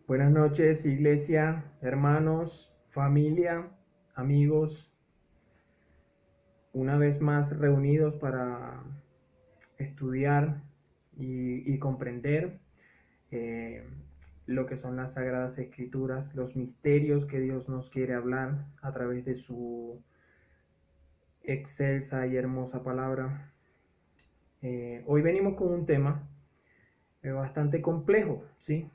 Buenas noches, iglesia, hermanos, familia, amigos, una vez más reunidos para estudiar y comprender eh, lo que son las Sagradas Escrituras, los misterios que Dios nos quiere hablar a través de su excelsa y hermosa palabra. Hoy venimos con un tema bastante complejo, ¿sí?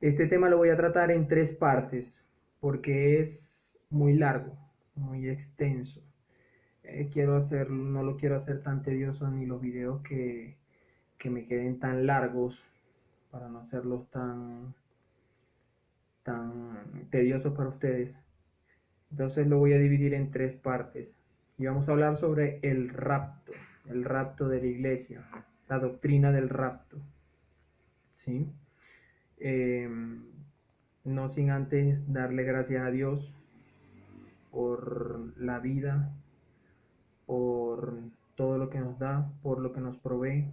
Este tema lo voy a tratar en tres partes porque es muy largo, muy extenso. No lo quiero hacer tan tedioso ni los videos que me queden tan largos para no hacerlos tan tediosos para ustedes. Entonces lo voy a dividir en tres partes y vamos a hablar sobre el rapto de la iglesia, la doctrina del rapto, ¿sí? Eh, no sin antes darle gracias a Dios por la vida, por todo lo que nos da, por lo que nos provee.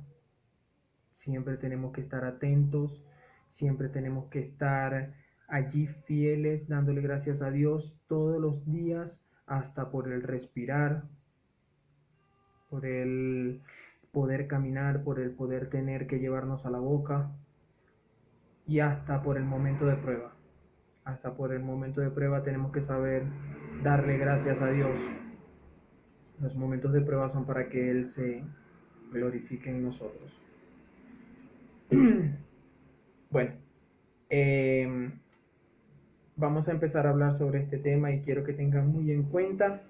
Siempre tenemos que estar atentos, siempre tenemos que estar allí fieles, dándole gracias a Dios todos los días, hasta por el respirar, por el poder caminar, por el poder tener que llevarnos a la boca y hasta por el momento de prueba. Hasta por el momento de prueba tenemos que saber darle gracias a Dios. Los momentos de prueba son para que Él se glorifique en nosotros. Bueno, eh, vamos a empezar a hablar sobre este tema y quiero que tengan muy en cuenta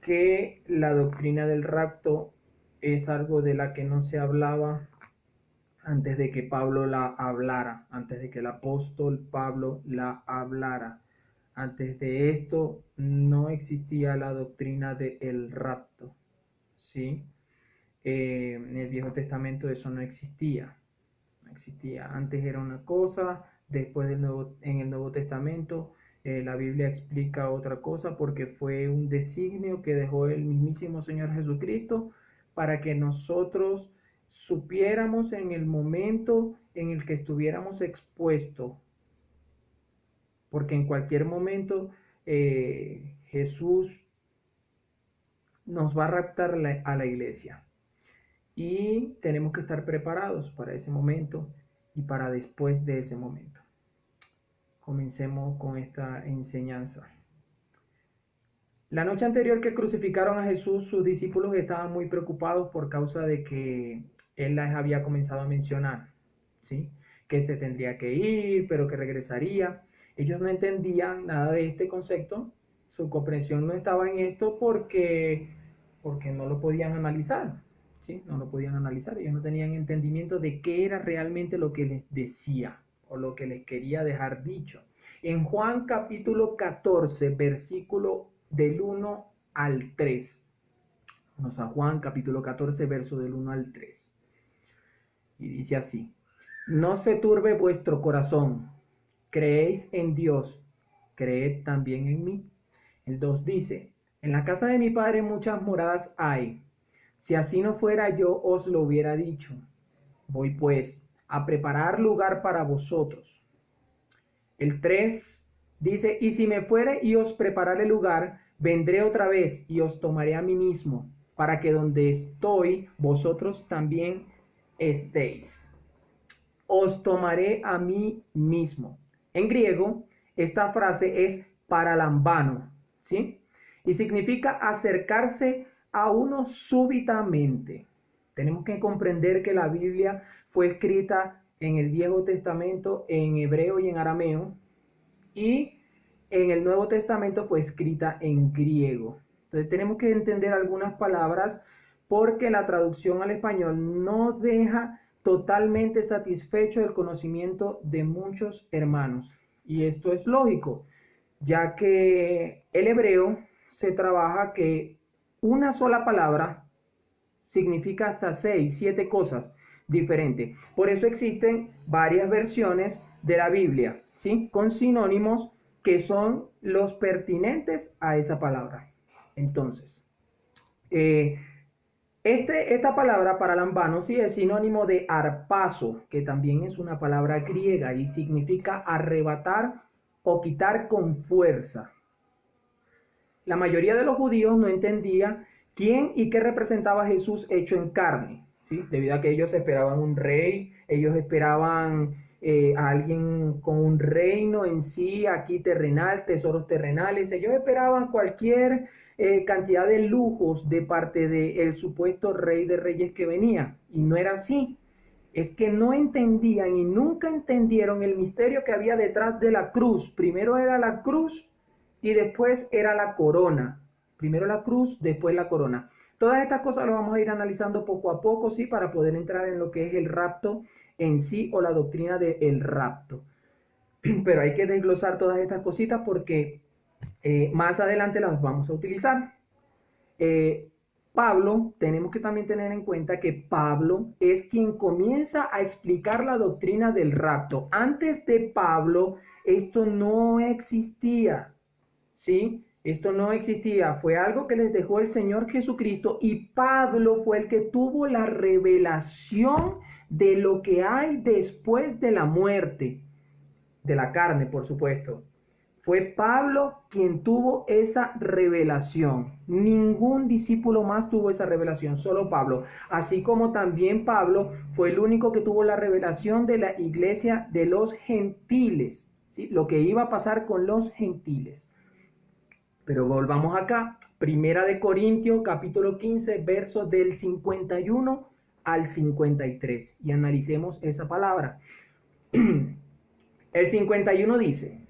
que la doctrina del rapto es algo de la que no se hablaba antes de que Pablo la hablara, antes de que el apóstol Pablo la hablara. Antes de esto no existía la doctrina del rapto, ¿sí? En el Viejo Testamento eso no existía. No existía. Antes era una cosa, después en el Nuevo Testamento la Biblia explica otra cosa porque fue un designio que dejó el mismísimo Señor Jesucristo para que nosotros supiéramos en el momento en el que estuviéramos expuestos, porque en cualquier momento Jesús nos va a raptar a la iglesia y tenemos que estar preparados para ese momento y para después de ese momento. Comencemos con esta enseñanza. La noche anterior que crucificaron a Jesús, sus discípulos estaban muy preocupados por causa de que Él les había comenzado a mencionar, ¿sí? Que se tendría que ir, pero que regresaría. Ellos no entendían nada de este concepto, su comprensión no estaba en esto porque no lo podían analizar, ¿sí? No lo podían analizar, ellos no tenían entendimiento de qué era realmente lo que les decía o lo que les quería dejar dicho. En Juan capítulo 14, versículo del 1 al 3. Vamos a Juan capítulo 14, verso del 1 al 3. Y dice así: No se turbe vuestro corazón, creéis en Dios, creed también en mí. El 2 dice: En la casa de mi padre muchas moradas hay. Si así no fuera, yo os lo hubiera dicho. Voy pues a preparar lugar para vosotros. El 3 dice: Y si me fuere y os preparare lugar, vendré otra vez y os tomaré a mí mismo, para que donde estoy, vosotros también estéis. Os tomaré a mí mismo. En griego, esta frase es paralambano, ¿sí? Y significa acercarse a uno súbitamente. Tenemos que comprender que la Biblia fue escrita en el Viejo Testamento en hebreo y en arameo, y en el Nuevo Testamento fue escrita en griego. Entonces tenemos que entender algunas palabras porque la traducción al español no deja totalmente satisfecho el conocimiento de muchos hermanos. Y esto es lógico, ya que el hebreo se trabaja que una sola palabra significa hasta 6, 7 cosas diferentes. Por eso existen varias versiones de la Biblia, ¿sí? Con sinónimos que son los pertinentes a esa palabra. Entonces, Esta palabra paralambano sí es sinónimo de arpazo, que también es una palabra griega y significa arrebatar o quitar con fuerza. La mayoría de los judíos no entendía quién y qué representaba Jesús hecho en carne, ¿sí? Debido a que ellos esperaban un rey, ellos esperaban a alguien con un reino en sí, aquí terrenal, tesoros terrenales, ellos esperaban cualquier cantidad de lujos de parte del supuesto rey de reyes que venía, y no era así. Es que no entendían y nunca entendieron el misterio que había detrás de la cruz. Primero era la cruz y después era la corona. Primero la cruz, después la corona. Todas estas cosas las vamos a ir analizando poco a poco, ¿sí? Para poder entrar en lo que es el rapto en sí o la doctrina del rapto. Pero hay que desglosar todas estas cositas porque más adelante las vamos a utilizar. Pablo, tenemos que también tener en cuenta que Pablo es quien comienza a explicar la doctrina del rapto. Antes de Pablo, esto no existía. ¿Sí? Esto no existía, fue algo que les dejó el Señor Jesucristo y Pablo fue el que tuvo la revelación de lo que hay después de la muerte, de la carne, por supuesto. Fue Pablo quien tuvo esa revelación. Ningún discípulo más tuvo esa revelación, solo Pablo. Así como también Pablo fue el único que tuvo la revelación de la iglesia de los gentiles, ¿sí? Lo que iba a pasar con los gentiles. Pero volvamos acá, Primera de Corintios, capítulo 15, versos del 51 al 53, y analicemos esa palabra. El 51 dice,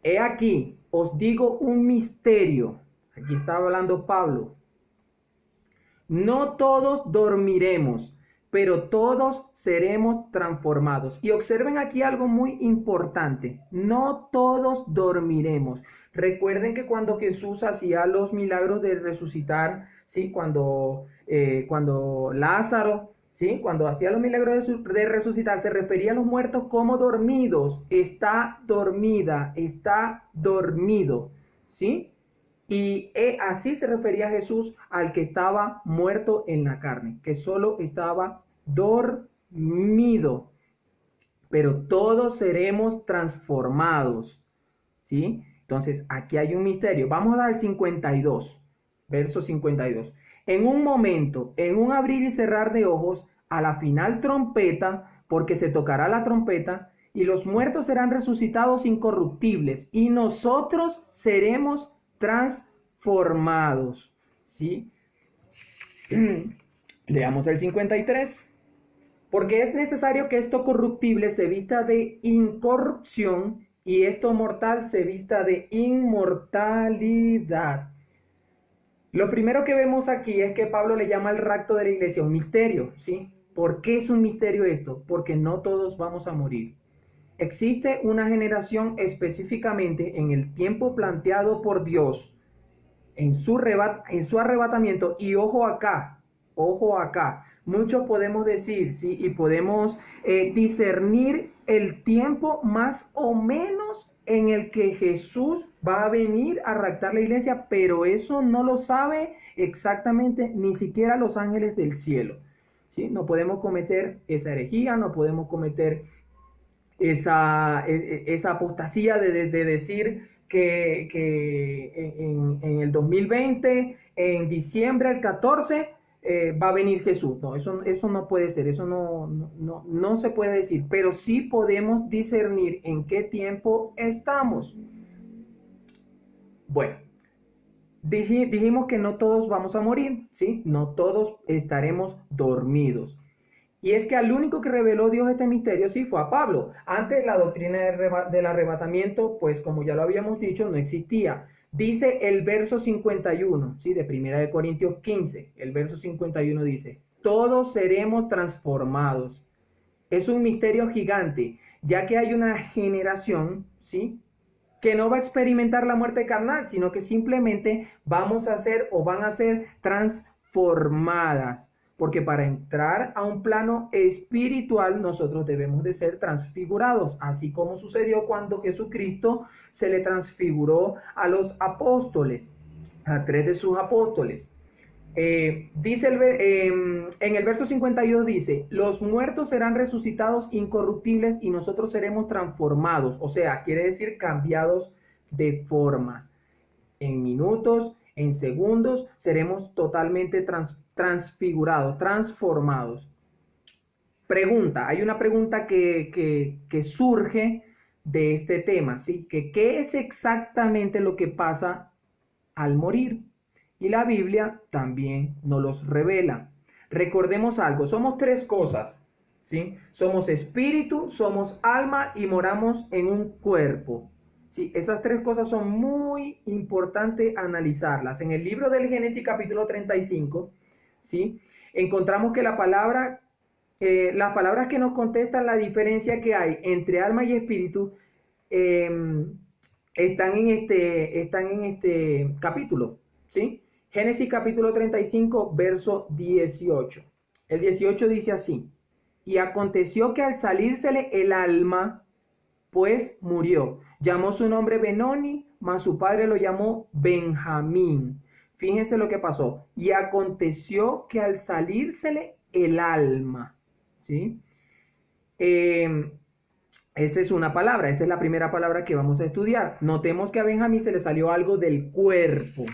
he aquí, os digo un misterio. Aquí está hablando Pablo. No todos dormiremos, pero todos seremos transformados. Y observen aquí algo muy importante. No todos dormiremos. Recuerden que cuando Jesús hacía los milagros de resucitar, ¿sí? Cuando Lázaro, ¿sí? Cuando hacía los milagros de resucitar, se refería a los muertos como dormidos. Está dormida, está dormido, ¿sí? Y así se refería Jesús al que estaba muerto en la carne, que solo estaba dormido. Pero todos seremos transformados, ¿sí? Entonces, aquí hay un misterio. Vamos a dar el 52, verso 52. En un momento, en un abrir y cerrar de ojos, a la final trompeta, porque se tocará la trompeta, y los muertos serán resucitados incorruptibles, y nosotros seremos transformados, ¿sí? Leamos el 53. Porque es necesario que esto corruptible se vista de incorrupción y esto mortal se vista de inmortalidad. Lo primero que vemos aquí es que Pablo le llama al rapto de la iglesia un misterio, ¿sí? ¿Por qué es un misterio esto? Porque no todos vamos a morir. Existe una generación específicamente en el tiempo planteado por Dios en su arrebatamiento, y ojo acá, muchos podemos decir, ¿sí? Y podemos discernir el tiempo más o menos en el que Jesús va a venir a raptar la iglesia, pero eso no lo sabe exactamente ni siquiera los ángeles del cielo, ¿sí? No podemos cometer esa herejía, no podemos cometer esa apostasía de decir que en el 2020, en diciembre el 14, va a venir Jesús. No, eso no puede ser, eso no se puede decir, pero sí podemos discernir en qué tiempo estamos. Bueno, dijimos que no todos vamos a morir, ¿sí? No todos estaremos dormidos. Y es que al único que reveló Dios este misterio sí fue a Pablo. Antes la doctrina del arrebatamiento, pues como ya lo habíamos dicho, no existía. Dice el verso 51, ¿sí? De Primera de Corintios 15, el verso 51 dice, todos seremos transformados. Es un misterio gigante, ya que hay una generación, ¿sí? Que no va a experimentar la muerte carnal, sino que simplemente vamos a ser o van a ser transformadas. Porque para entrar a un plano espiritual nosotros debemos de ser transfigurados, así como sucedió cuando Jesucristo se le transfiguró a los apóstoles, a 3 de sus apóstoles. En el verso 52 dice, los muertos serán resucitados incorruptibles y nosotros seremos transformados, o sea, quiere decir cambiados de formas. En minutos, en segundos, seremos totalmente transfigurados, transformados. Pregunta, hay una pregunta que surge de este tema, ¿sí? ¿Qué es exactamente lo que pasa al morir? Y la Biblia también nos los revela. Recordemos algo, somos tres cosas, ¿sí? Somos espíritu, somos alma y moramos en un cuerpo. ¿Sí? Esas tres cosas son muy importantes analizarlas. En el libro del Génesis capítulo 35, ¿sí? Encontramos que las palabras que nos contestan la diferencia que hay entre alma y espíritu eh, están en este capítulo, ¿sí? Génesis capítulo 35, verso 18. El 18 dice así, y aconteció que al salírsele el alma, pues murió. Llamó su nombre Benoni, mas su padre lo llamó Benjamín. Fíjense lo que pasó. Y aconteció que al salírsele el alma, ¿sí? Eh, Esa es una palabra, esa es la primera palabra que vamos a estudiar. Notemos que a Benjamín se le salió algo del cuerpo,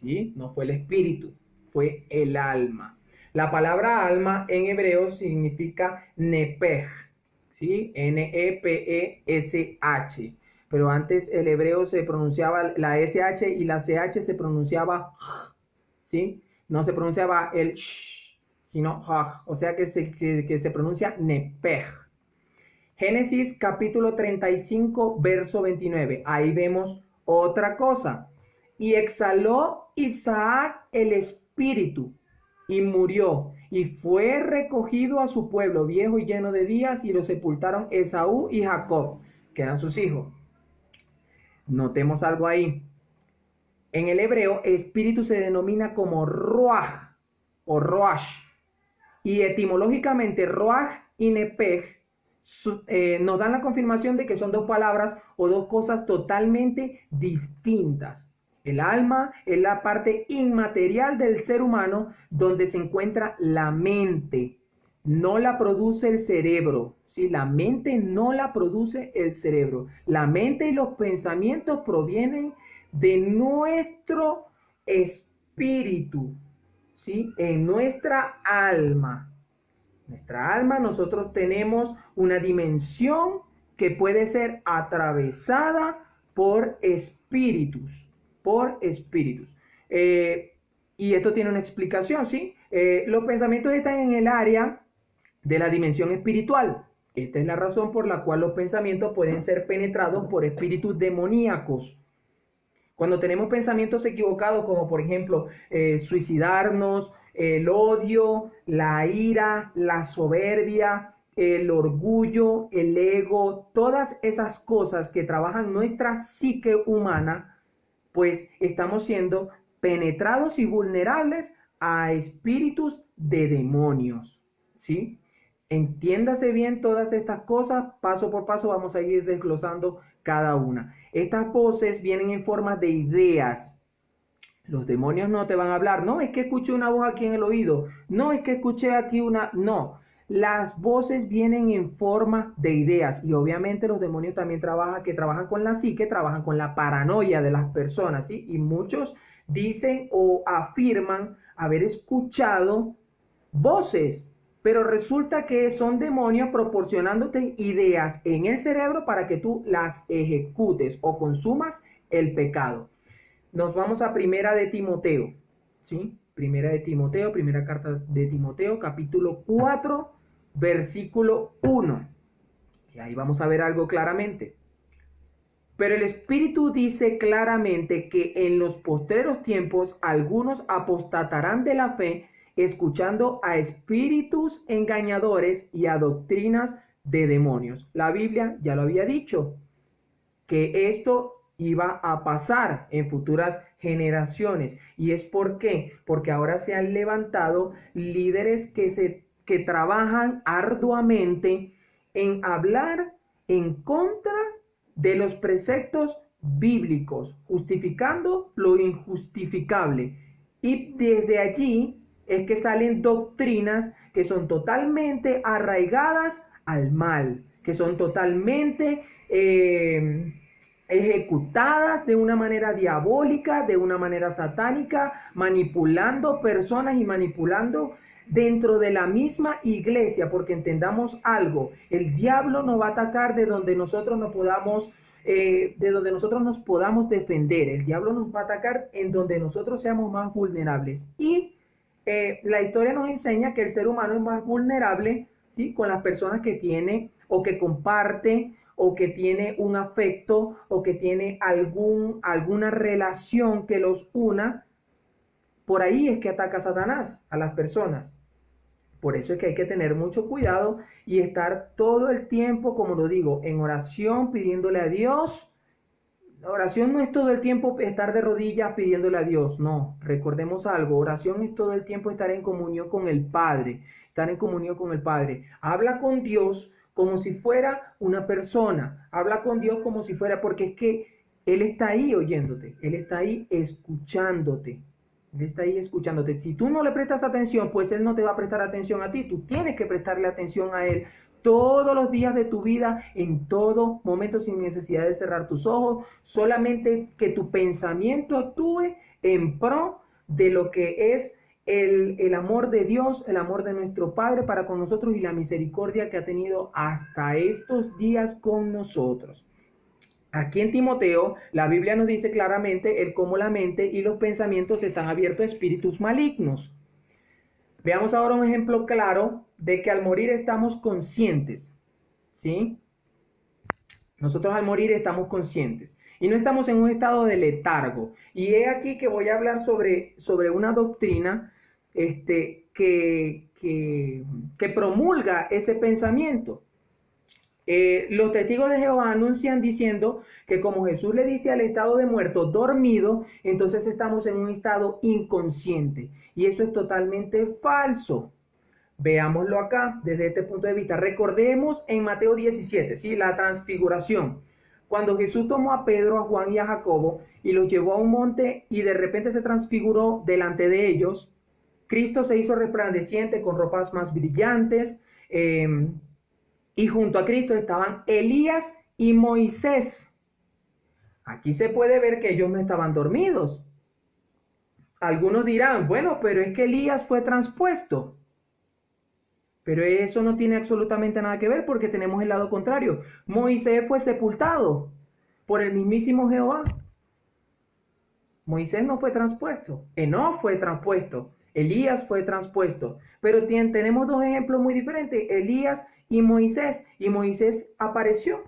¿sí? No fue el espíritu, fue el alma. La palabra alma en hebreo significa nepej, ¿sí? N-E-P-E-S-H. Pero antes el hebreo se pronunciaba la SH y la CH se pronunciaba, ¿sí? No se pronunciaba el sh, sino haj, o sea que se pronuncia nepej. Génesis capítulo 35, verso 29. Ahí vemos otra cosa. Y exhaló Isaac el espíritu y murió, y fue recogido a su pueblo viejo y lleno de días, y lo sepultaron Esaú y Jacob, que eran sus hijos. Notemos algo ahí. En el hebreo, espíritu se denomina como ruach o roash, y etimológicamente roach y nepej nos dan la confirmación de que son dos palabras o dos cosas totalmente distintas. El alma es la parte inmaterial del ser humano donde se encuentra la mente. No la produce el cerebro, ¿sí? La mente no la produce el cerebro. La mente y los pensamientos provienen de nuestro espíritu, ¿sí? En nuestra alma. Nuestra alma, nosotros tenemos una dimensión que puede ser atravesada por espíritus, por espíritus. Y esto tiene una explicación, ¿sí? Los pensamientos están en el área de la dimensión espiritual. Esta es la razón por la cual los pensamientos pueden ser penetrados por espíritus demoníacos. Cuando tenemos pensamientos equivocados, como por ejemplo suicidarnos, el odio, la ira, la soberbia, el orgullo, el ego, todas esas cosas que trabajan nuestra psique humana, pues estamos siendo penetrados y vulnerables a espíritus de demonios, ¿sí? Entiéndase bien todas estas cosas, paso por paso vamos a ir desglosando cada una. Estas voces vienen en forma de ideas. Los demonios no te van a hablar, no, es que escuché una voz aquí en el oído, no, es que escuché aquí una, no. Las voces vienen en forma de ideas y obviamente los demonios también trabajan con la psique, trabajan con la paranoia de las personas, ¿sí? Y muchos dicen o afirman haber escuchado voces, pero resulta que son demonios proporcionándote ideas en el cerebro para que tú las ejecutes o consumas el pecado. Nos vamos a Primera de Timoteo, ¿sí? Primera de Timoteo, primera carta de Timoteo, capítulo 4, versículo 1. Y ahí vamos a ver algo claramente. Pero el Espíritu dice claramente que en los postreros tiempos algunos apostatarán de la fe, escuchando a espíritus engañadores y a doctrinas de demonios. La Biblia ya lo había dicho, que esto iba a pasar en futuras generaciones. ¿Y es por qué? Porque ahora se han levantado líderes que trabajan arduamente en hablar en contra de los preceptos bíblicos, justificando lo injustificable Y desde allí es que salen doctrinas que son totalmente arraigadas al mal, que son totalmente ejecutadas de una manera diabólica, de una manera satánica, manipulando personas y manipulando dentro de la misma iglesia, porque entendamos algo, el diablo nos va a atacar de donde nosotros nos podamos defender. El diablo nos va a atacar en donde nosotros seamos más vulnerables. Y la historia nos enseña que el ser humano es más vulnerable, ¿sí?, con las personas que tiene o que comparte o que tiene un afecto o que tiene alguna relación que los una. Por ahí es que ataca Satanás a las personas. Por eso es que hay que tener mucho cuidado y estar todo el tiempo, como lo digo, en oración, pidiéndole a Dios. La oración no es todo el tiempo estar de rodillas pidiéndole a Dios, no. Recordemos algo, oración es todo el tiempo estar en comunión con el Padre, estar en comunión con el Padre. Habla con Dios como si fuera una persona, habla con Dios como si fuera, porque es que Él está ahí oyéndote, Él está ahí escuchándote. Él está ahí escuchándote. Si tú no le prestas atención, pues Él no te va a prestar atención a ti. Tú tienes que prestarle atención a Él todos los días de tu vida, en todo momento, sin necesidad de cerrar tus ojos, solamente que tu pensamiento actúe en pro de lo que es el amor de Dios, el amor de nuestro Padre para con nosotros y la misericordia que ha tenido hasta estos días con nosotros. Aquí en Timoteo, la Biblia nos dice claramente el cómo la mente y los pensamientos están abiertos a espíritus malignos. Veamos ahora un ejemplo claro de que al morir estamos conscientes, ¿sí? Nosotros al morir estamos conscientes y no estamos en un estado de letargo. Y he aquí que voy a hablar sobre una doctrina que promulga ese pensamiento. Los testigos de Jehová anuncian diciendo que como Jesús le dice al estado de muerto dormido, entonces estamos en un estado inconsciente. Y eso es totalmente falso. Veámoslo acá desde este punto de vista. Recordemos en Mateo 17, ¿sí?, la transfiguración. Cuando Jesús tomó a Pedro, a Juan y a Jacobo y los llevó a un monte y de repente se transfiguró delante de ellos, Cristo se hizo resplandeciente con ropas más brillantes, y junto a Cristo estaban Elías y Moisés. Aquí se puede ver que ellos no estaban dormidos. Algunos dirán, bueno, pero es que Elías fue transpuesto. Pero eso no tiene absolutamente nada que ver porque tenemos el lado contrario. Moisés fue sepultado por el mismísimo Jehová. Moisés no fue transpuesto. Enoc fue transpuesto. Elías fue transpuesto. Pero tenemos dos ejemplos muy diferentes. Elías y Moisés. Y Moisés apareció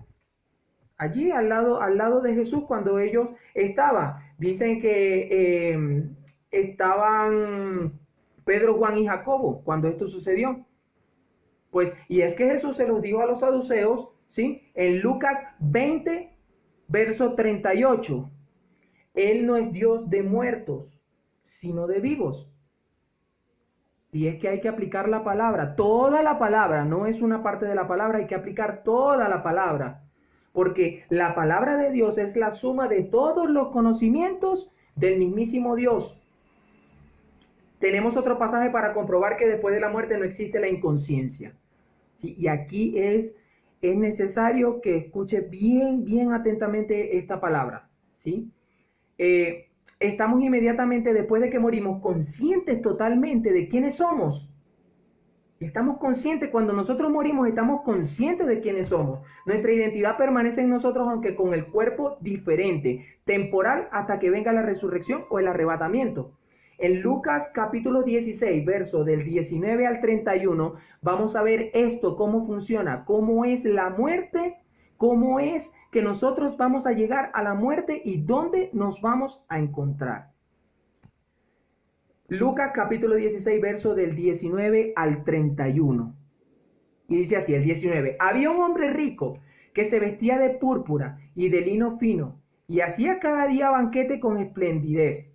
allí al lado de Jesús cuando ellos estaban. Dicen que estaban Pedro, Juan y Jacobo cuando esto sucedió. Pues, y es que Jesús se los dijo a los saduceos, ¿sí? En Lucas 20, verso 38. Él no es Dios de muertos, sino de vivos. Y es que hay que aplicar la palabra, toda la palabra, no es una parte de la palabra, hay que aplicar toda la palabra. Porque la palabra de Dios es la suma de todos los conocimientos del mismísimo Dios. Tenemos otro pasaje para comprobar que después de la muerte no existe la inconsciencia. ¿Sí? Y aquí es necesario que escuche bien atentamente esta palabra. ¿Sí? Estamos inmediatamente después de que morimos conscientes totalmente de quiénes somos. Estamos conscientes, cuando nosotros morimos estamos conscientes de quiénes somos. Nuestra identidad permanece en nosotros aunque con el cuerpo diferente, temporal hasta que venga la resurrección o el arrebatamiento. En Lucas capítulo 16, verso del 19 al 31, vamos a ver esto, cómo funciona, cómo es la muerte, cómo es que nosotros vamos a llegar a la muerte y dónde nos vamos a encontrar. Lucas capítulo 16, verso del 19 al 31. Y dice así, el 19. Había un hombre rico que se vestía de púrpura y de lino fino y hacía cada día banquete con esplendidez.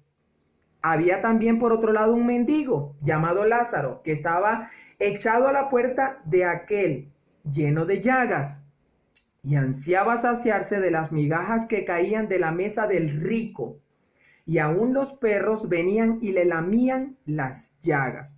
Había también por otro lado un mendigo llamado Lázaro que estaba echado a la puerta de aquel, lleno de llagas, y ansiaba saciarse de las migajas que caían de la mesa del rico. y aún los perros venían y le lamían las llagas.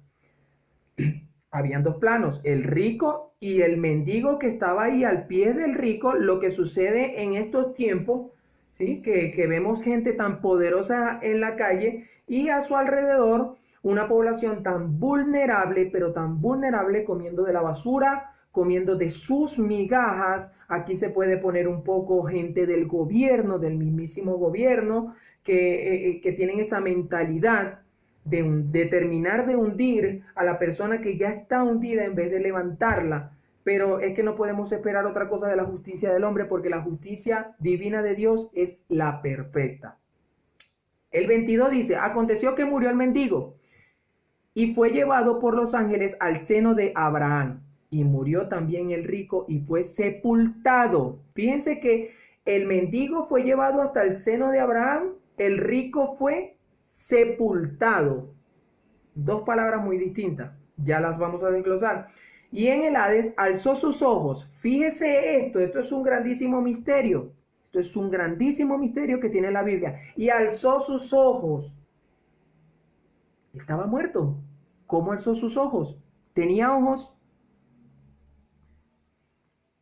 Habían dos planos, el rico y el mendigo que estaba ahí al pie del rico. Lo que sucede en estos tiempos, ¿sí? Que vemos gente tan poderosa en la calle y a su alrededor una población tan vulnerable, pero tan vulnerable, comiendo de la basura, comiendo de sus migajas. Aquí se puede poner un poco gente del gobierno, del mismísimo gobierno, que tienen esa mentalidad de terminar de hundir a la persona que ya está hundida en vez de levantarla. Pero es que no podemos esperar otra cosa de la justicia del hombre, porque la justicia divina de Dios es la perfecta. El 22 dice, aconteció que murió el mendigo y fue llevado por los ángeles al seno de Abraham. Y murió también el rico y fue sepultado. Fíjense que el mendigo fue llevado hasta el seno de Abraham, el rico fue sepultado. Dos palabras muy distintas, ya las vamos a desglosar. Y en el Hades alzó sus ojos. Fíjese esto es un grandísimo misterio. Esto es un grandísimo misterio que tiene la Biblia. Y alzó sus ojos. Estaba muerto. ¿Cómo alzó sus ojos? Tenía ojos.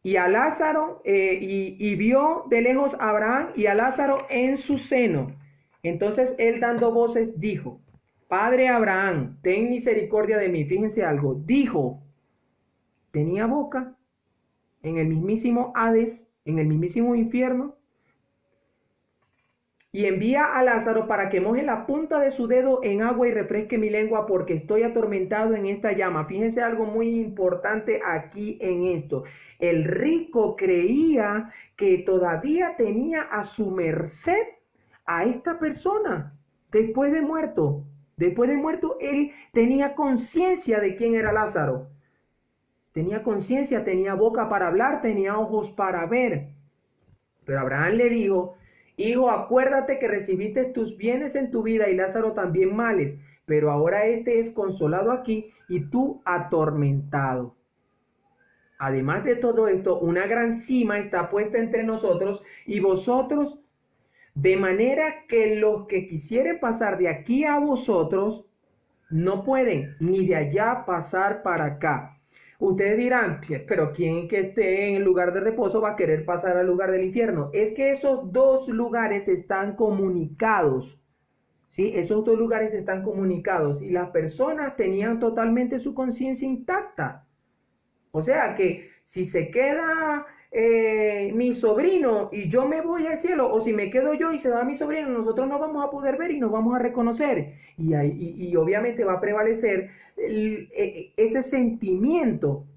Y a Lázaro, y vio de lejos a Abraham y a Lázaro en su seno. Entonces él, dando voces, dijo, Padre Abraham, ten misericordia de mí. Fíjense algo, dijo, tenía boca en el mismísimo Hades, en el mismísimo infierno, y envía a Lázaro para que moje la punta de su dedo en agua y refresque mi lengua, porque estoy atormentado en esta llama. Fíjense algo muy importante aquí en esto. El rico creía que todavía tenía a su merced a esta persona después de muerto. Después de muerto, él tenía conciencia de quién era Lázaro. Tenía conciencia, tenía boca para hablar, tenía ojos para ver. Pero Abraham le dijo, hijo, acuérdate que recibiste tus bienes en tu vida y Lázaro también males, pero ahora este es consolado aquí y tú atormentado. Además de todo esto, una gran cima está puesta entre nosotros y vosotros, de manera que los que quisieren pasar de aquí a vosotros no pueden, ni de allá pasar para acá. Ustedes dirán, pero ¿quién que esté en el lugar de reposo va a querer pasar al lugar del infierno? Es que esos dos lugares están comunicados, ¿sí? Esos dos lugares están comunicados y las personas tenían totalmente su conciencia intacta. O sea que si se queda mi sobrino y yo me voy al cielo, o si me quedo yo y se va mi sobrino, nosotros no vamos a poder ver y nos vamos a reconocer. Y obviamente va a prevalecer ese sentimiento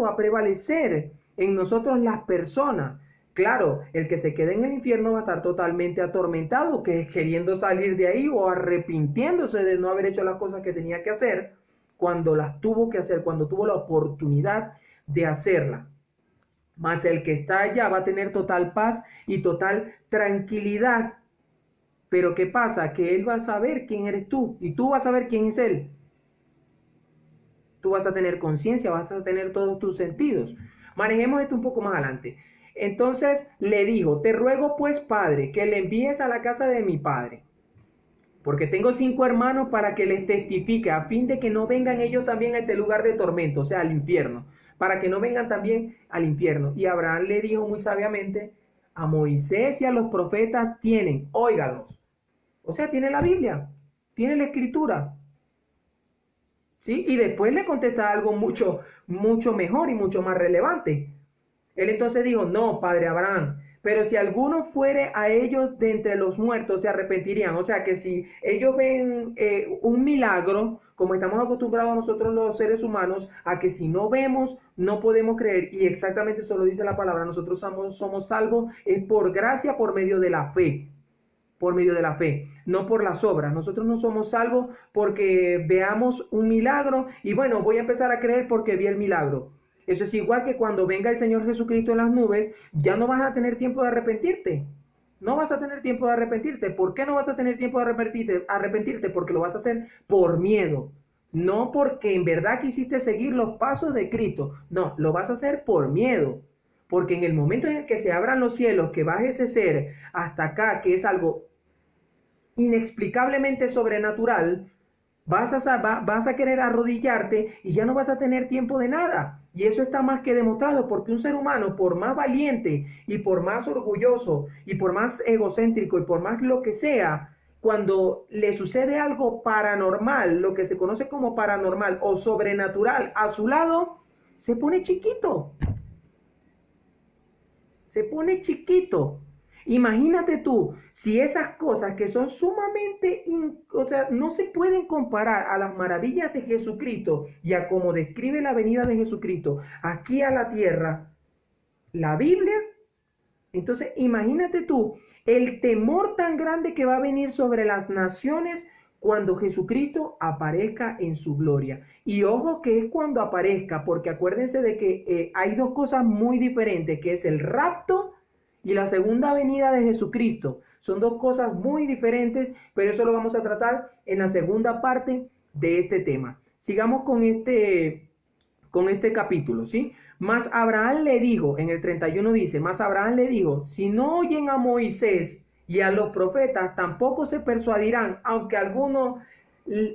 va a prevalecer en nosotros las personas. Claro, el que se quede en el infierno va a estar totalmente atormentado, que queriendo salir de ahí o arrepintiéndose de no haber hecho las cosas que tenía que hacer cuando las tuvo que hacer, cuando tuvo la oportunidad de hacerla. Mas el que está allá va a tener total paz y total tranquilidad. Pero ¿qué pasa? Que él va a saber quién eres tú y tú vas a saber quién es él. Tú vas a tener conciencia, vas a tener todos tus sentidos. Manejemos esto un poco más adelante. Entonces le dijo, te ruego pues, padre, que le envíes a la casa de mi padre, porque tengo 5 hermanos para que les testifique, a fin de que no vengan ellos también a este lugar de tormento, o sea, al infierno, para que no vengan también al infierno. Y Abraham le dijo muy sabiamente, a Moisés y a los profetas tienen, óigalos. O sea, tiene la Biblia, tiene la escritura. ¿Sí? Y después le contesta algo mucho, mucho mejor y mucho más relevante. Él entonces dijo, no, padre Abraham, pero si alguno fuere a ellos de entre los muertos, se arrepentirían. O sea que si ellos ven un milagro, como estamos acostumbrados nosotros los seres humanos, a que si no vemos, no podemos creer. Y exactamente eso lo dice la palabra. Nosotros somos salvos es por gracia, por medio de la fe. Por medio de la fe, no por las obras. Nosotros no somos salvos porque veamos un milagro y bueno, voy a empezar a creer porque vi el milagro. Eso es igual que cuando venga el Señor Jesucristo en las nubes, ya no vas a tener tiempo de arrepentirte. No vas a tener tiempo de arrepentirte. ¿Por qué no vas a tener tiempo de arrepentirte? Porque lo vas a hacer por miedo. No porque en verdad quisiste seguir los pasos de Cristo. No, lo vas a hacer por miedo. Porque en el momento en el que se abran los cielos, que baje ese ser hasta acá, que es algo inexplicablemente sobrenatural, vas a querer arrodillarte y ya no vas a tener tiempo de nada. Y eso está más que demostrado, porque un ser humano, por más valiente y por más orgulloso y por más egocéntrico y por más lo que sea, cuando le sucede algo paranormal, lo que se conoce como paranormal o sobrenatural a su lado, se pone chiquito. Se pone chiquito. Imagínate tú, si esas cosas que son sumamente, o sea, no se pueden comparar a las maravillas de Jesucristo y a cómo describe la venida de Jesucristo aquí a la tierra, la Biblia. Entonces, imagínate tú el temor tan grande que va a venir sobre las naciones cuando Jesucristo aparezca en su gloria. Y ojo que es cuando aparezca, porque acuérdense de que hay dos cosas muy diferentes, que es el rapto y la segunda venida de Jesucristo. Son dos cosas muy diferentes, pero eso lo vamos a tratar en la segunda parte de este tema. Sigamos con este capítulo, ¿sí? Mas Abraham le dijo, en el 31 dice, mas Abraham le dijo, si no oyen a Moisés y a los profetas, tampoco se persuadirán, aunque alguno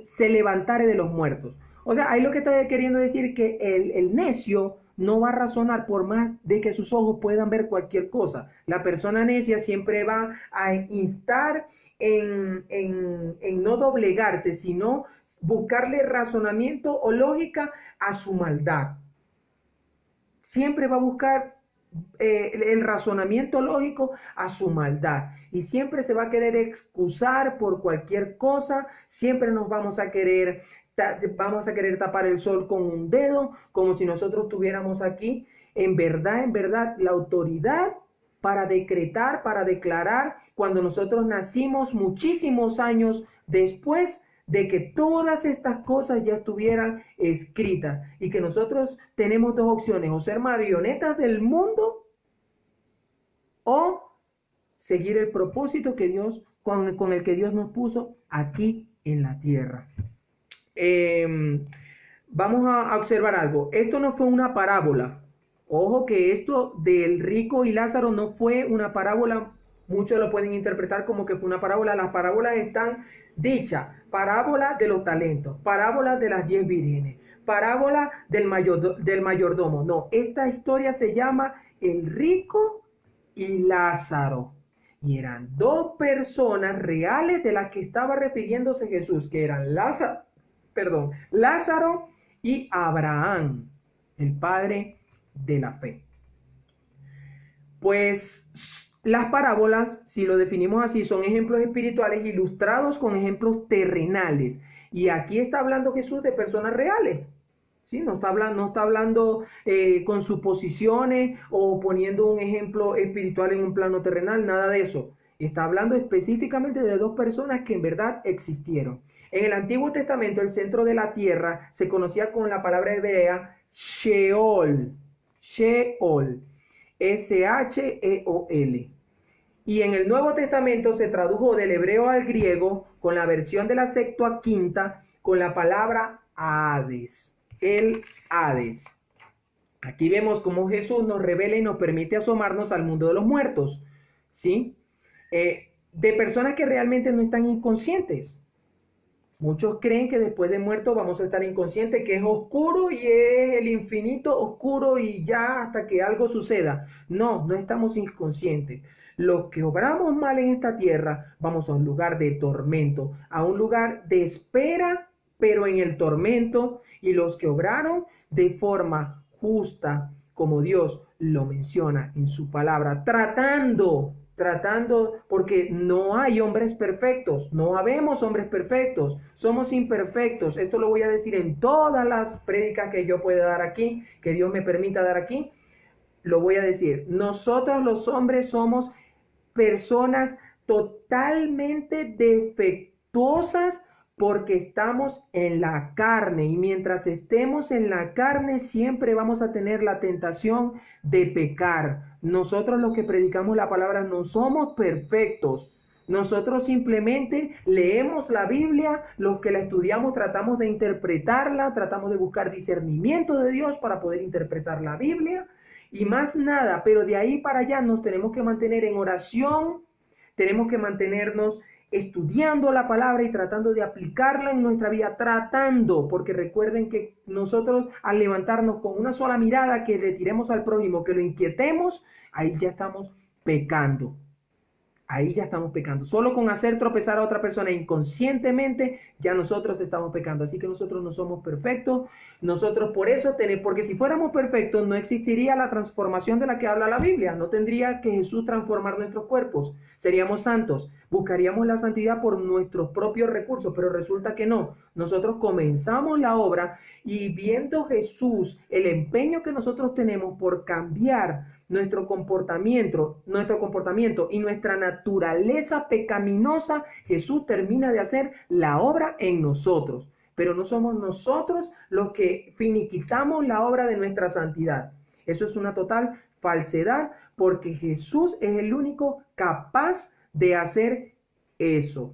se levantare de los muertos. O sea, ahí lo que está queriendo decir que el necio no va a razonar por más de que sus ojos puedan ver cualquier cosa. La persona necia siempre va a instar en no doblegarse, sino buscarle razonamiento o lógica a su maldad. Siempre va a buscar el razonamiento lógico a su maldad y siempre se va a querer excusar por cualquier cosa, siempre nos vamos a querer tapar el sol con un dedo, como si nosotros tuviéramos aquí en verdad, la autoridad para decretar, para declarar, cuando nosotros nacimos muchísimos años después de que todas estas cosas ya estuvieran escritas y que nosotros tenemos dos opciones, o ser marionetas del mundo o seguir el propósito que Dios, con el que Dios nos puso aquí en la tierra. Vamos a observar algo. Esto no fue una parábola. Ojo que esto del rico y Lázaro no fue una parábola. Muchos lo pueden interpretar como que fue una parábola. Las parábolas están dichas. Parábola de los talentos, parábola de las 10 vírgenes, parábola del mayordomo. No, esta historia se llama El rico y Lázaro. Y eran dos personas reales de las que estaba refiriéndose Jesús, que eran Lázaro y Abraham, el padre de la fe. Pues las parábolas, si lo definimos así, son ejemplos espirituales ilustrados con ejemplos terrenales. Y aquí está hablando Jesús de personas reales. ¿Sí? No está hablando con suposiciones o poniendo un ejemplo espiritual en un plano terrenal, nada de eso. Está hablando específicamente de dos personas que en verdad existieron. En el Antiguo Testamento, el centro de la tierra se conocía con la palabra hebrea Sheol. Sheol. S-H-E-O-L. Y en el Nuevo Testamento se tradujo del hebreo al griego con la versión de la Septuaginta con la palabra Hades. El Hades. Aquí vemos cómo Jesús nos revela y nos permite asomarnos al mundo de los muertos, ¿sí? De personas que realmente no están inconscientes. Muchos creen que después de muerto vamos a estar inconscientes, que es oscuro y es el infinito oscuro y ya hasta que algo suceda. No, no estamos inconscientes. Los que obramos mal en esta tierra, vamos a un lugar de tormento, a un lugar de espera, pero en el tormento. Y los que obraron de forma justa, como Dios lo menciona en su palabra, tratando, porque no hay hombres perfectos, no habemos hombres perfectos, somos imperfectos. Esto lo voy a decir en todas las prédicas que yo pueda dar aquí, que Dios me permita dar aquí, lo voy a decir. Nosotros los hombres somos personas totalmente defectuosas porque estamos en la carne, y mientras estemos en la carne siempre vamos a tener la tentación de pecar. Nosotros los que predicamos la palabra no somos perfectos. Nosotros simplemente leemos la Biblia, los que la estudiamos tratamos de interpretarla, tratamos de buscar discernimiento de Dios para poder interpretar la Biblia y más nada, pero de ahí para allá nos tenemos que mantener en oración, tenemos que mantenernos estudiando la palabra y tratando de aplicarla en nuestra vida, porque recuerden que nosotros al levantarnos con una sola mirada que le tiremos al prójimo, que lo inquietemos, ahí ya estamos pecando. Ahí ya estamos pecando. Solo con hacer tropezar a otra persona inconscientemente, ya nosotros estamos pecando. Así que nosotros no somos perfectos. Nosotros por eso tenemos, porque si fuéramos perfectos, no existiría la transformación de la que habla la Biblia. No tendría que Jesús transformar nuestros cuerpos. Seríamos santos. Buscaríamos la santidad por nuestros propios recursos, pero resulta que no. Nosotros comenzamos la obra y viendo Jesús el empeño que nosotros tenemos por cambiar nuestro comportamiento y nuestra naturaleza pecaminosa, Jesús termina de hacer la obra en nosotros. Pero no somos nosotros los que finiquitamos la obra de nuestra santidad. Eso es una total falsedad, porque Jesús es el único capaz de hacer eso.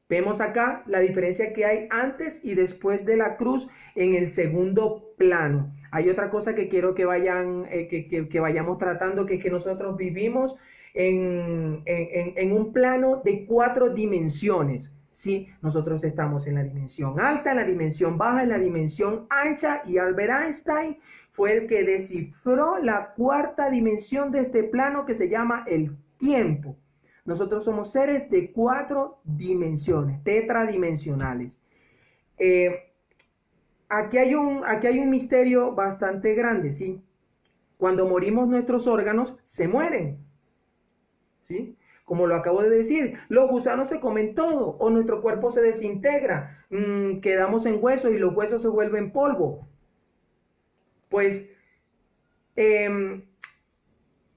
Vemos acá la diferencia que hay antes y después de la cruz en el segundo plano. Hay otra cosa que quiero que vayamos tratando, que es que nosotros vivimos en un plano de 4 dimensiones. ¿Sí? Nosotros estamos en la dimensión alta, en la dimensión baja, en la dimensión ancha, y Albert Einstein fue el que descifró la 4ª dimensión de este plano, que se llama el tiempo. Nosotros somos seres de 4 dimensiones, tetradimensionales. Aquí hay un misterio bastante grande, ¿sí? Cuando morimos, nuestros órganos se mueren, ¿sí? Como lo acabo de decir, los gusanos se comen todo, o nuestro cuerpo se desintegra, quedamos en huesos y los huesos se vuelven polvo. Pues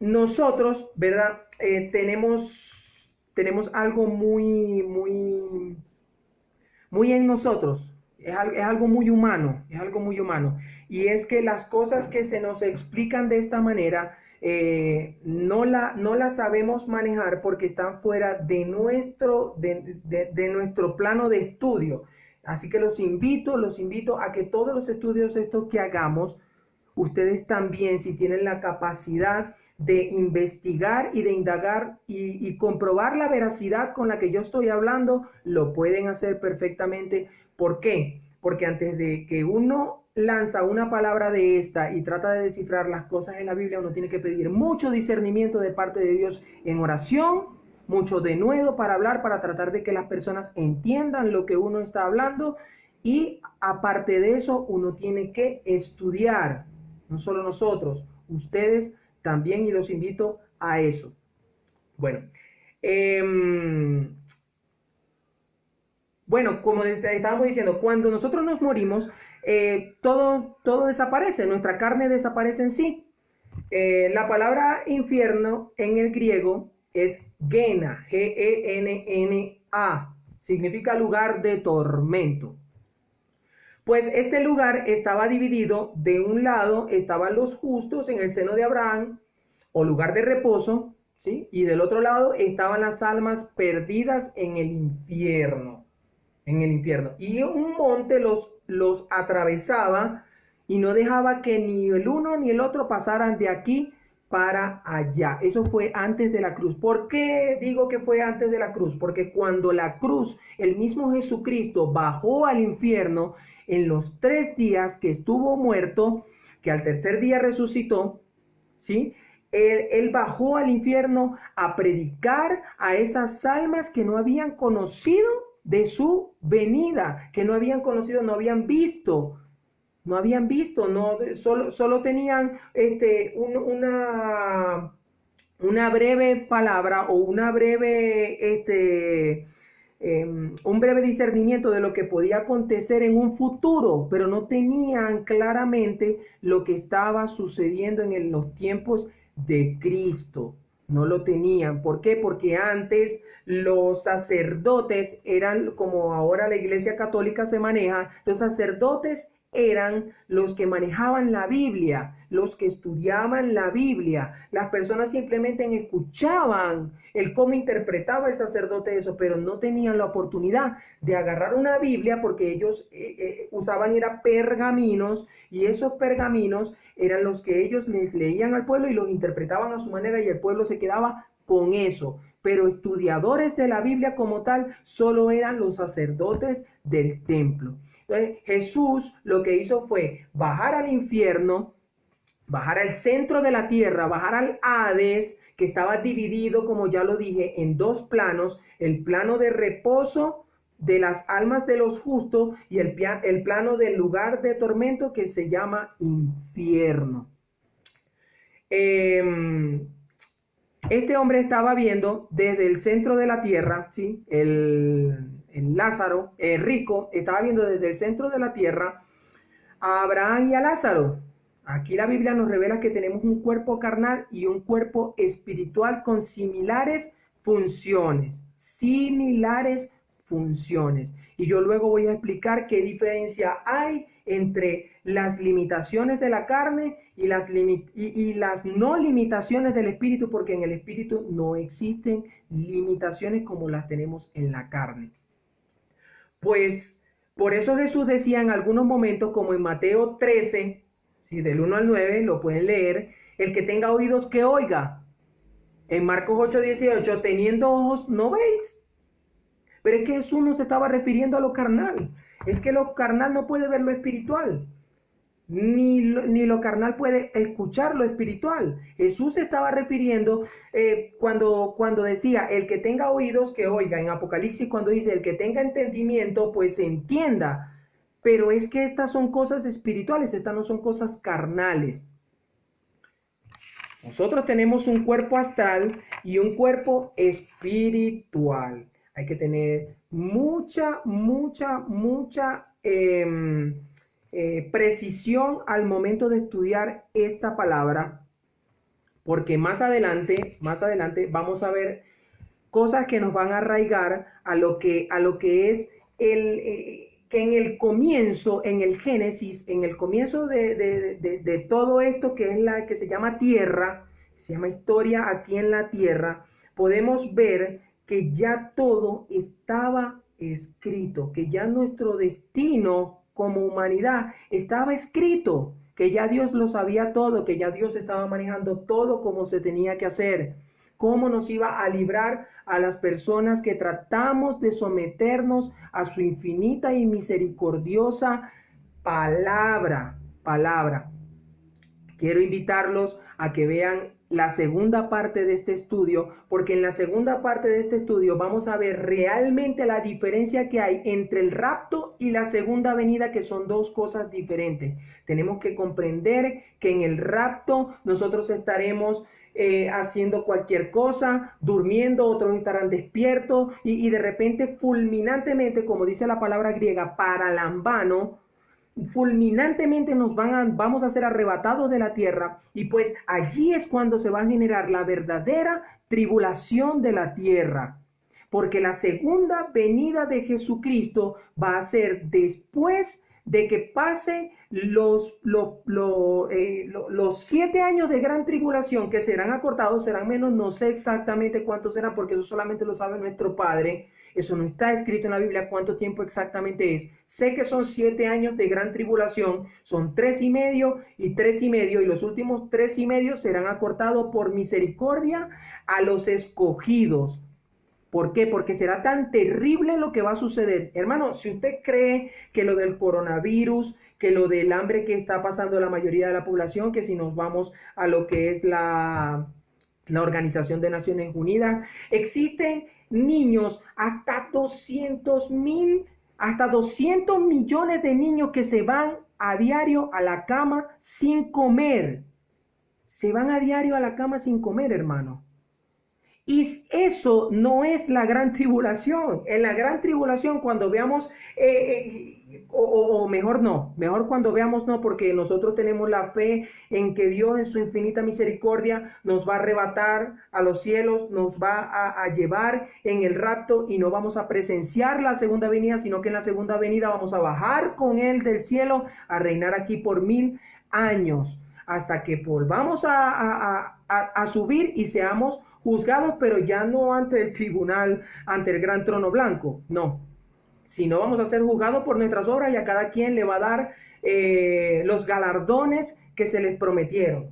nosotros, ¿verdad? Tenemos algo muy en nosotros, es algo muy humano, y es que las cosas que se nos explican de esta manera, no la sabemos manejar porque están fuera de nuestro plano de estudio. Así que los invito a que todos los estudios estos que hagamos, ustedes también, si tienen la capacidad de investigar y de indagar y comprobar la veracidad con la que yo estoy hablando, lo pueden hacer perfectamente. ¿Por qué? Porque antes de que uno lanza una palabra de esta y trata de descifrar las cosas en la Biblia, uno tiene que pedir mucho discernimiento de parte de Dios en oración, mucho denuedo para hablar, para tratar de que las personas entiendan lo que uno está hablando, y aparte de eso, uno tiene que estudiar. No solo nosotros, ustedes también, y los invito a eso. Bueno, como estábamos diciendo, cuando nosotros nos morimos, todo desaparece, nuestra carne desaparece en sí. La palabra infierno en el griego es Gena, Genna, significa lugar de tormento. Pues este lugar estaba dividido: de un lado estaban los justos en el seno de Abraham, o lugar de reposo, ¿sí? Y del otro lado estaban las almas perdidas en el infierno. Y un monte los atravesaba y no dejaba que ni el uno ni el otro pasaran de aquí para allá. Eso fue antes de la cruz. ¿Por qué digo que fue antes de la cruz? Porque cuando la cruz, el mismo Jesucristo bajó al infierno, en los 3 días que estuvo muerto, que al tercer día resucitó, ¿sí? Él bajó al infierno a predicar a esas almas que no habían conocido de su venida, que no habían conocido, no habían visto, solo tenían una breve palabra, o un breve discernimiento de lo que podía acontecer en un futuro, pero no tenían claramente lo que estaba sucediendo en los tiempos de Cristo. No lo tenían. ¿Por qué? Porque antes los sacerdotes eran, como ahora la Iglesia Católica se maneja, los sacerdotes eran los que manejaban la Biblia, los que estudiaban la Biblia. Las personas simplemente escuchaban el cómo interpretaba el sacerdote eso, pero no tenían la oportunidad de agarrar una Biblia, porque ellos usaban pergaminos, y esos pergaminos eran los que ellos les leían al pueblo y los interpretaban a su manera, y el pueblo se quedaba con eso, pero estudiadores de la Biblia como tal solo eran los sacerdotes del templo. Entonces Jesús lo que hizo fue bajar al infierno, bajar al centro de la tierra, bajar al Hades, que estaba dividido, como ya lo dije, en dos planos, el plano de reposo de las almas de los justos y el plano del lugar de tormento que se llama infierno. Este hombre estaba viendo desde el centro de la tierra, ¿sí? El Lázaro, el rico, estaba viendo desde el centro de la tierra a Abraham y a Lázaro. Aquí la Biblia nos revela que tenemos un cuerpo carnal y un cuerpo espiritual con similares funciones. Similares funciones. Y yo luego voy a explicar qué diferencia hay entre las limitaciones de la carne y las no limitaciones del espíritu, porque en el espíritu no existen limitaciones como las tenemos en la carne. Pues por eso Jesús decía en algunos momentos, como en Mateo 13, ¿sí? Del 1 al 9, lo pueden leer, el que tenga oídos que oiga. En Marcos 8, 18, teniendo ojos no veis. Pero es que Jesús no se estaba refiriendo a lo carnal. Es que lo carnal no puede ver lo espiritual. Ni lo carnal puede escuchar lo espiritual. Jesús se estaba refiriendo cuando decía, el que tenga oídos que oiga, en Apocalipsis cuando dice, el que tenga entendimiento, pues entienda. Pero es que estas son cosas espirituales, estas no son cosas carnales. Nosotros tenemos un cuerpo astral y un cuerpo espiritual. Hay que tener mucha precisión al momento de estudiar esta palabra, porque más adelante vamos a ver cosas que nos van a arraigar a lo que es que en el comienzo, en el Génesis, en el comienzo de todo esto que es la que se llama tierra, se llama historia aquí en la tierra, podemos ver que ya todo estaba escrito, que ya nuestro destino como humanidad estaba escrito, que ya Dios lo sabía todo, que ya Dios estaba manejando todo como se tenía que hacer, cómo nos iba a librar a las personas que tratamos de someternos a su infinita y misericordiosa palabra. Quiero invitarlos a que vean la segunda parte de este estudio, porque en la segunda parte de este estudio vamos a ver realmente la diferencia que hay entre el rapto y la segunda venida, que son dos cosas diferentes. Tenemos que comprender que en el rapto nosotros estaremos haciendo cualquier cosa, durmiendo, otros estarán despiertos y de repente fulminantemente, como dice la palabra griega, paralambano, fulminantemente vamos a ser arrebatados de la tierra, y pues allí es cuando se va a generar la verdadera tribulación de la tierra, porque la segunda venida de Jesucristo va a ser después de que pase los 7 años de gran tribulación, que serán acortados, serán menos, no sé exactamente cuántos serán, porque eso solamente lo sabe nuestro Padre. Eso no está escrito en la Biblia cuánto tiempo exactamente es. Sé que son 7 años de gran tribulación, son 3,5 y 3,5, y los últimos 3,5 serán acortados por misericordia a los escogidos. ¿Por qué? Porque será tan terrible lo que va a suceder. Hermano, si usted cree que lo del coronavirus, que lo del hambre que está pasando la mayoría de la población, que si nos vamos a lo que es la Organización de Naciones Unidas, existen niños, hasta 200 millones de niños que se van a diario a la cama sin comer. Se van a diario a la cama sin comer, hermano. Y eso no es la gran tribulación. En la gran tribulación, cuando veamos, o mejor cuando veamos no, porque nosotros tenemos la fe en que Dios en su infinita misericordia nos va a arrebatar a los cielos, nos va a llevar en el rapto y no vamos a presenciar la segunda venida, sino que en la segunda venida vamos a bajar con Él del cielo a reinar aquí por 1000 años, hasta que volvamos a subir y seamos juzgados, pero ya no ante el tribunal, ante el gran trono blanco, no, sino vamos a ser juzgados por nuestras obras, y a cada quien le va a dar los galardones que se les prometieron.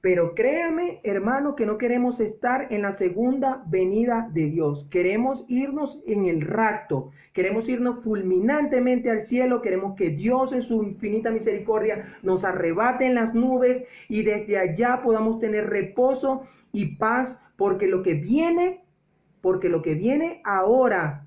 Pero créame, hermano, que no queremos estar en la segunda venida de Dios. Queremos irnos en el rapto. Queremos irnos fulminantemente al cielo. Queremos que Dios en su infinita misericordia nos arrebate en las nubes y desde allá podamos tener reposo y paz, porque lo que viene ahora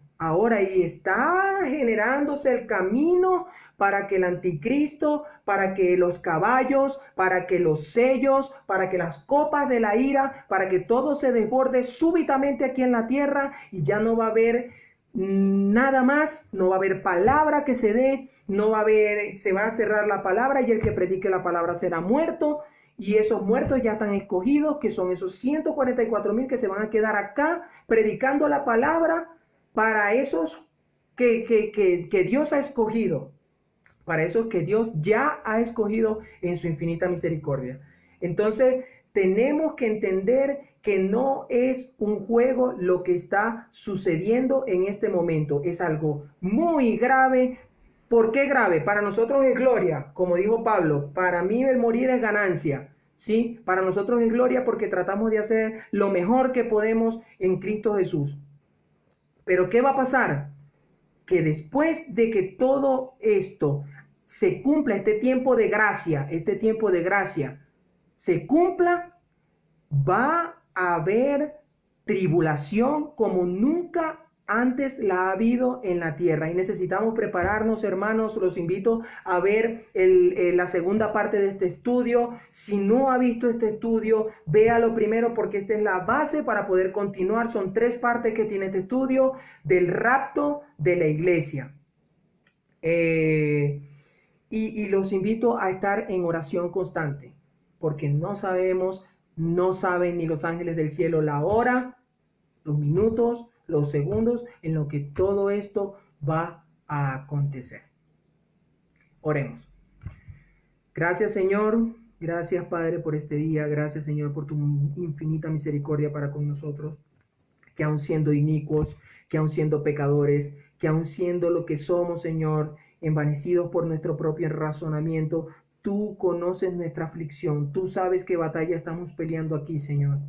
y está generándose el camino para que el anticristo, para que los caballos, para que los sellos, para que las copas de la ira, para que todo se desborde súbitamente aquí en la tierra y ya no va a haber nada más, no va a haber palabra que se dé, no va a haber, se va a cerrar la palabra y el que predique la palabra será muerto. Y esos muertos ya están escogidos, que son esos 144,000 que se van a quedar acá predicando la palabra para esos que Dios ha escogido, para esos que Dios ya ha escogido en su infinita misericordia. Entonces, tenemos que entender que no es un juego lo que está sucediendo en este momento. Es algo muy grave. ¿Por qué grave? Para nosotros es gloria, como dijo Pablo. Para mí el morir es ganancia. ¿Sí? Para nosotros es gloria porque tratamos de hacer lo mejor que podemos en Cristo Jesús. Pero ¿qué va a pasar? Que después de que todo esto se cumpla, este tiempo de gracia, se cumpla, va a haber tribulación como nunca antes la ha habido en la tierra. Y necesitamos prepararnos, hermanos. Los invito a ver la segunda parte de este estudio. Si no ha visto este estudio, véalo primero porque esta es la base para poder continuar. Son 3 partes que tiene este estudio del rapto de la iglesia. Y los invito a estar en oración constante, porque no saben ni los ángeles del cielo la hora, los minutos, los segundos en lo que todo esto va a acontecer. Oremos. Gracias, Señor. Gracias, Padre, por este día. Gracias, Señor, por tu infinita misericordia para con nosotros, que aun siendo inicuos, que aun siendo pecadores, que aun siendo lo que somos, Señor, envanecidos por nuestro propio razonamiento, tú conoces nuestra aflicción, tú sabes qué batalla estamos peleando aquí, Señor.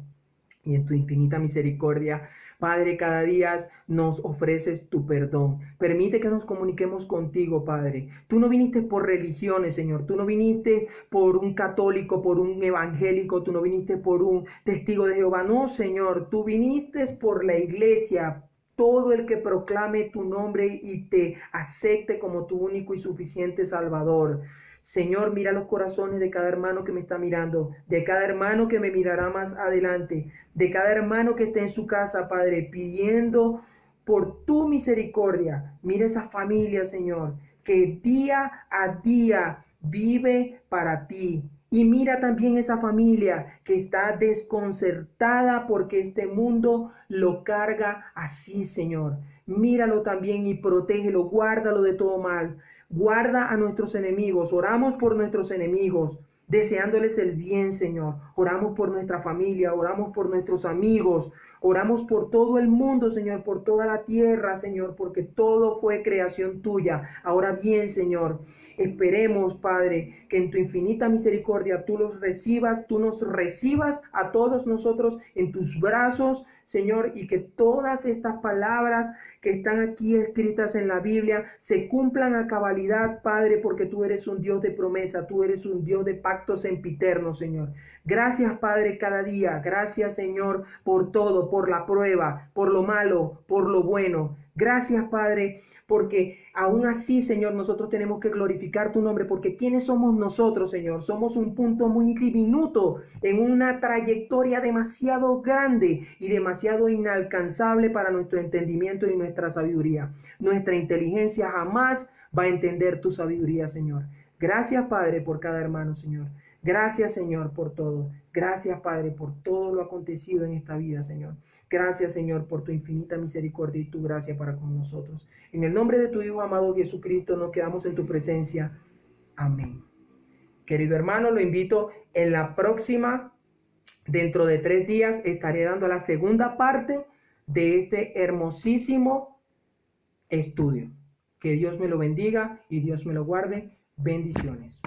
Y en tu infinita misericordia, Padre, cada día nos ofreces tu perdón. Permite que nos comuniquemos contigo, Padre. Tú no viniste por religiones, Señor. Tú no viniste por un católico, por un evangélico. Tú no viniste por un testigo de Jehová. No, Señor. Tú viniste por la iglesia. Todo el que proclame tu nombre y te acepte como tu único y suficiente Salvador. Señor, mira los corazones de cada hermano que me está mirando, de cada hermano que me mirará más adelante, de cada hermano que esté en su casa, Padre, pidiendo por tu misericordia. Mira esa familia, Señor, que día a día vive para ti. Y mira también esa familia que está desconcertada porque este mundo lo carga así, Señor. Míralo también y protégelo, guárdalo de todo mal. Guarda a nuestros enemigos. Oramos por nuestros enemigos, deseándoles el bien, Señor. Oramos por nuestra familia, oramos por nuestros amigos, oramos por todo el mundo, Señor, por toda la tierra, Señor, porque todo fue creación tuya. Ahora bien, Señor, esperemos, Padre, que en tu infinita misericordia tú nos recibas a todos nosotros en tus brazos, Señor, y que todas estas palabras que están aquí escritas en la Biblia se cumplan a cabalidad, Padre, porque tú eres un Dios de promesa, tú eres un Dios de pactos sempiternos, Señor. Gracias, Padre, cada día. Gracias, Señor, por todo, por la prueba, por lo malo, por lo bueno. Gracias, Padre, porque aún así, Señor, nosotros tenemos que glorificar tu nombre, porque ¿quiénes somos nosotros, Señor? Somos un punto muy diminuto en una trayectoria demasiado grande y demasiado inalcanzable para nuestro entendimiento y nuestra sabiduría. Nuestra inteligencia jamás va a entender tu sabiduría, Señor. Gracias, Padre, por cada hermano, Señor. Gracias, Señor, por todo. Gracias, Padre, por todo lo acontecido en esta vida, Señor. Gracias, Señor, por tu infinita misericordia y tu gracia para con nosotros. En el nombre de tu Hijo amado Jesucristo, nos quedamos en tu presencia. Amén. Querido hermano, lo invito en la próxima, dentro de 3 días, estaré dando la segunda parte de este hermosísimo estudio. Que Dios me lo bendiga y Dios me lo guarde. Bendiciones.